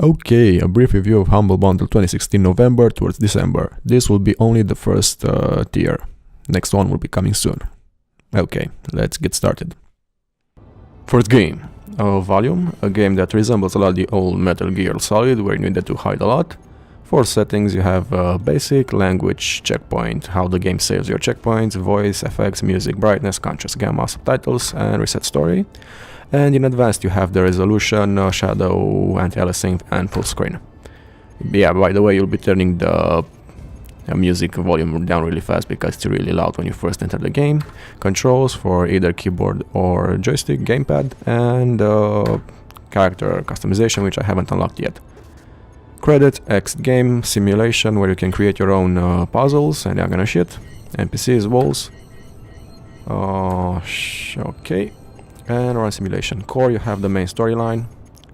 Okay, a brief review of Humble Bundle 2016 November towards December. This will be only the first tier. Next one will be coming soon. Okay, let's get started. First game, Volume, a game that resembles a lot the old Metal Gear Solid where you needed to hide a lot. For settings you have basic, language, checkpoint, how the game saves your checkpoints, voice, effects, music, brightness, contrast, gamma, subtitles, and reset story. And in advanced you have the resolution, shadow, anti-aliasing, and full screen. Yeah, by the way, you'll be turning the music volume down really fast because it's really loud when you first enter the game. Controls for either keyboard or joystick, gamepad, and character customization, which I haven't unlocked yet. Credit, X game, simulation, where you can create your own puzzles, and they're gonna shit. NPCs, walls. Okay. And run simulation. Core, you have the main storyline.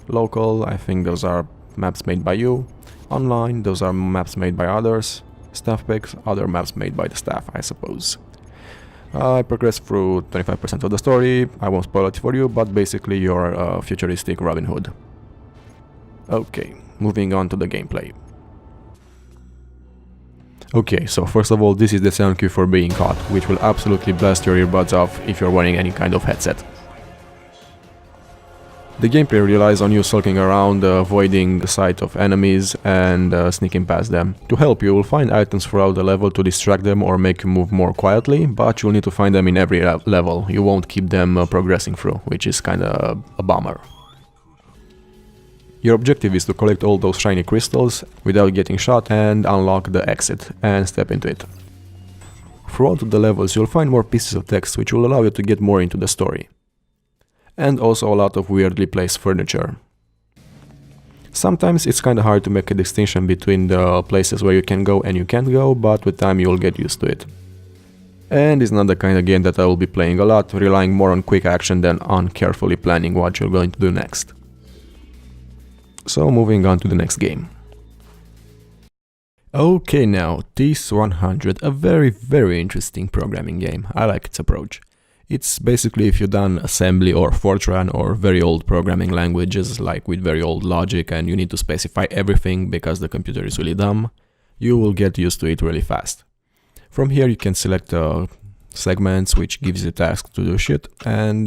Local, I think those are maps made by you. Online, those are maps made by others. Staff picks, other maps made by the staff, I suppose. I progressed through 25% of the story. I won't spoil it for you, but basically you're a futuristic Robin Hood. Okay, moving on to the gameplay. Okay, so first of all, this is the sound cue for being caught, which will absolutely blast your earbuds off if you're wearing any kind of headset. The gameplay relies on you sulking around, avoiding the sight of enemies and sneaking past them. To help you will find items throughout the level to distract them or make you move more quietly, but you'll need to find them in every level. You won't keep them progressing through, which is kinda a bummer. Your objective is to collect all those shiny crystals without getting shot and unlock the exit and step into it. Throughout the levels you'll find more pieces of text which will allow you to get more into the story. And also a lot of weirdly placed furniture. Sometimes it's kinda hard to make a distinction between the places where you can go and you can't go, but with time you'll get used to it. And it's not the kind of game that I will be playing a lot, relying more on quick action than on carefully planning what you're going to do next. So moving on to the next game. Okay, now TIS 100, a very interesting programming game. I like its approach. It's basically if you've done assembly or Fortran or very old programming languages, like with very old logic and you need to specify everything because the computer is really dumb, you will get used to it really fast. From here you can select segments, which gives you tasks to do shit, and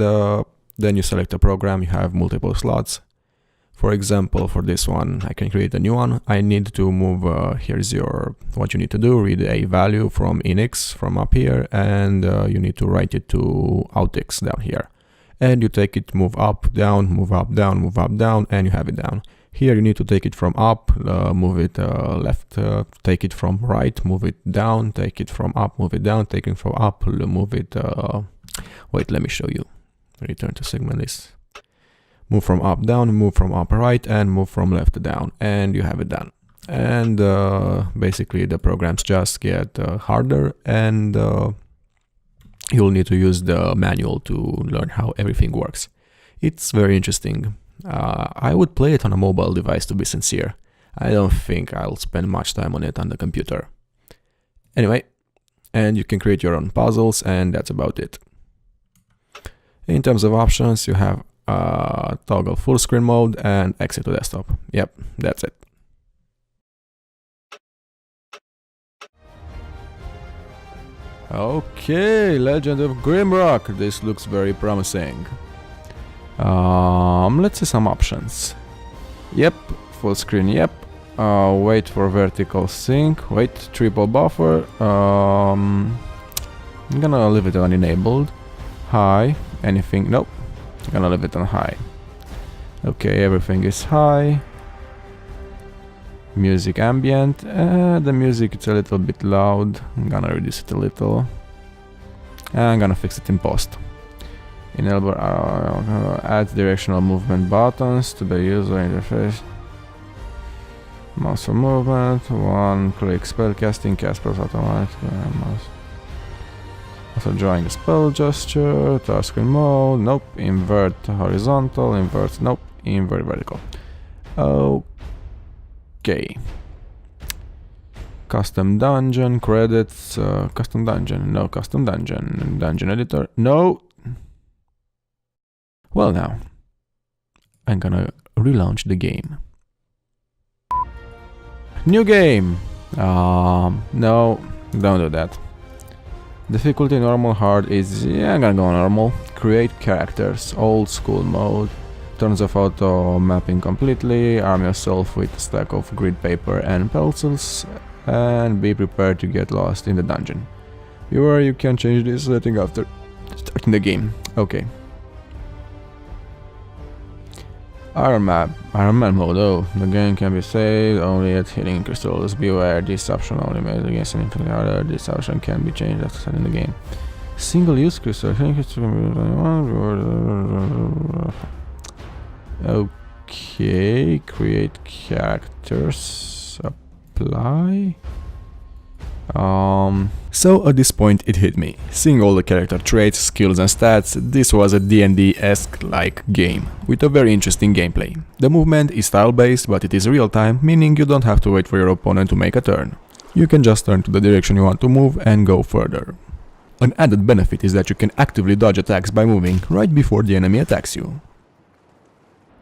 then you select a program. You have multiple slots. For example, for this one, I can create a new one. I need to move, here's what you need to do, read a value from inx from up here, and you need to write it to outx down here. And you take it, move up, down, move up, down, move up, down, and you have it down. Here you need to take it from up, move it left, take it from right, move it down, take it from up, move it down, take it from up, move it, wait, let me show you. Return to segment list. Move from up down, move from up right, and move from left to down, and you have it done. And basically the programs just get harder, and you'll need to use the manual to learn how everything works. It's very interesting. I would play it on a mobile device, to be sincere. I don't think I'll spend much time on it on the computer. Anyway, and you can create your own puzzles, and that's about it. In terms of options, you have toggle full screen mode and exit to desktop. Yep, that's it. Okay, Legend of Grimrock. This looks very promising. Let's see some options. Yep, full screen, yep. Wait for vertical sync, wait, triple buffer. I'm gonna leave it on enabled. High, anything, nope. I'm gonna leave it on high. Okay, everything is high. Music ambient. The music is a little bit loud. I'm gonna reduce it a little. And I'm gonna fix it in post. Enable add directional movement buttons to the user interface. Mouse for movement. One click spellcasting. Cast spells automatically. Mouse. Also drawing a spell gesture, task screen mode, nope, invert horizontal, invert, nope, invert vertical. Okay. Custom dungeon, credits, custom dungeon, no custom dungeon, dungeon editor, no. Well now, I'm gonna relaunch the game. New game! No, don't do that. Difficulty normal, hard is... yeah, I'm gonna go normal. Create characters, old school mode. Turns off auto mapping completely. Arm yourself with a stack of grid paper and pencils. And be prepared to get lost in the dungeon. Beware, you can change this setting after starting the game. Okay. Iron Man mode. Oh, the game can be saved only at hitting crystals. Beware, this option only made against anything other. This option can be changed after starting the game. Single-use crystal. Okay, create characters. Apply. So at this point it hit me. Seeing all the character traits, skills and stats, this was a D&D-esque like game, with a very interesting gameplay. The movement is style-based, but it is real-time, meaning you don't have to wait for your opponent to make a turn. You can just turn to the direction you want to move and go further. An added benefit is that you can actively dodge attacks by moving right before the enemy attacks you.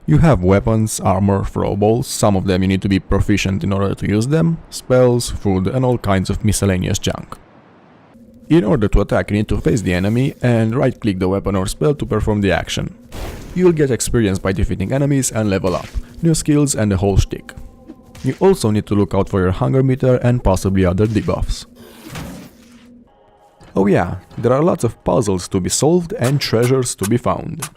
You have weapons, armor, throwballs, some of them you need to be proficient in order to use them, spells, food and all kinds of miscellaneous junk. In order to attack, you need to face the enemy and right-click the weapon or spell to perform the action. You'll get experience by defeating enemies and level up, new skills and the whole shtick. You also need to look out for your hunger meter and possibly other debuffs. Oh yeah, there are lots of puzzles to be solved and treasures to be found.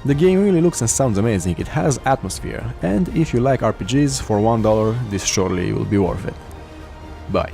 The game really looks and sounds amazing, it has atmosphere, and if you like RPGs for $1, this surely will be worth it. Bye.